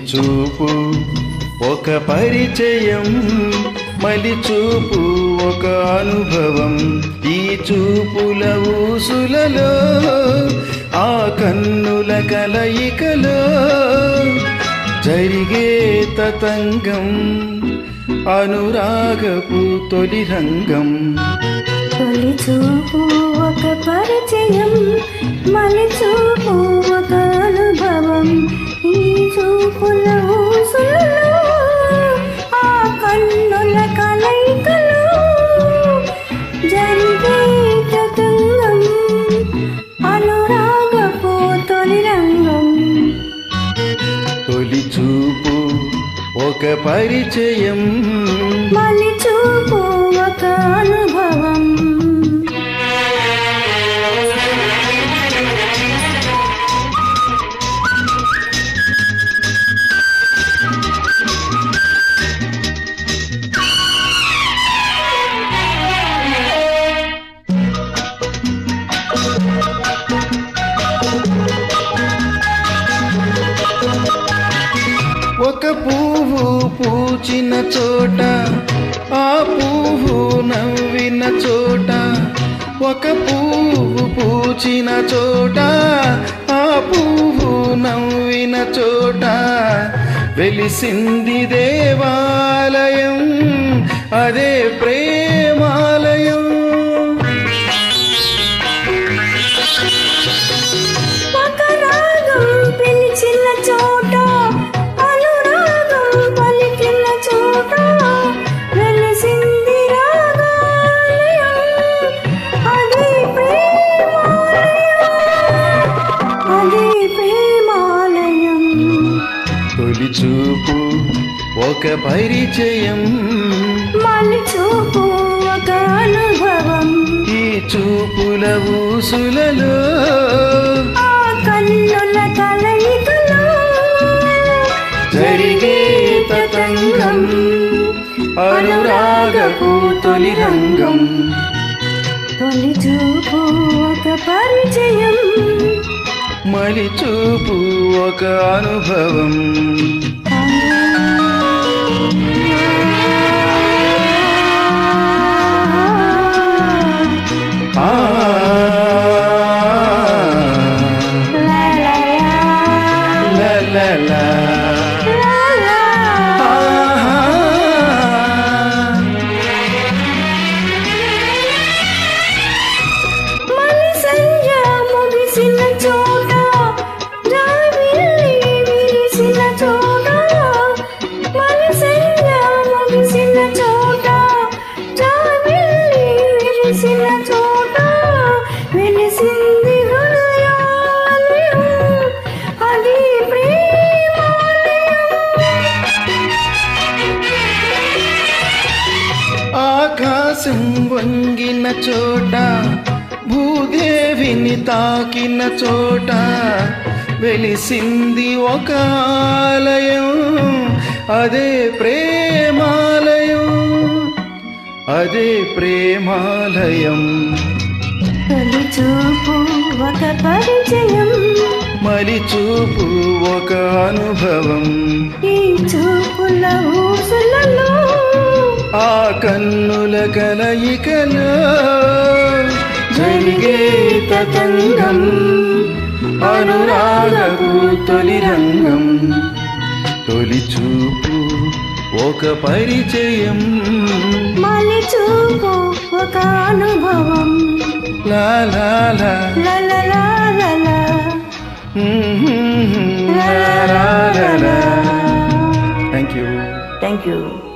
చూపు ఒక పరిచయం, మలి చూపు ఒక అనుభవం. ఈ చూపుల ఊసులలో, ఆ కన్నుల కలయికలో జరిగే తతంగం, అనురాగపు తొలి రంగం. తొలి చూపు ఒక పరిచయం, మలి చూపు ఒక అనుభవం. ఈ చూపుల ఊసులలో, ఆ కన్నుల కలయికలో జరిగే తతంగం, అనురాగపు తొలి రంగం. తొలి చూపు ఒక పరిచయం, మలి చూపు ఒక అనుభవం. ఒక పువ్వు పూచిన చోట, ఆ పువ్వు నవ్విన చోట. ఒక పువ్వు పూచిన చోట, ఆ పువ్వు నవ్విన చోట వెలిసింది దేవాలయం, అదే ప్రేమాలయం. ఒక రాగం పిలిచిన చోట, అనురాగం పలికిన చోట వెలిసింది రాగాలయం, అదే ప్రేమాలయం, అదే ప్రేమాలయం. తొలి చూపు ఒక పరిచయం, మలి చూపు ఒక అనుభవం. ఈ చూపుల ఊసులలో, ఆ కన్నుల కలయికలో జరిగే తతంగం, అనురాగపు తొలి రంగం. తొలి చూపు ఒక పరిచయం, మలి చూపు ఒక అనుభవం. ఆ లా లా లా. మలి సంధ్య ముగిసిన చోట, జాబిల్లి విరిసిన చోట. మలి సంధ్య ముగిసిన చోట, జాబిల్లి విరిసిన చోట వెలిసింది హృదయాలయం, అది ప్రేమాలయం. ఆకాశం వంగిన చోట, భూదేవిని తాకిన చోట వెలిసింది ఒక ఆలయం, అదే ప్రేమాలయం, అదే ప్రేమాలయం. తొలి చూపు ఒక పరిచయం, మలి చూపు ఒక అనుభవం. ఈ చూపుల ఊసులలో, ఆ కన్నుల కలయికలో జరిగే తతంగం, అనురాగపు తొలి రంగం. తొలి చూపు ఒక పరిచయం, మలి చూపు ఒక అనుభవం. లా లా లా. లలలాలలా. లా లా లా లా. Thank you. Thank you.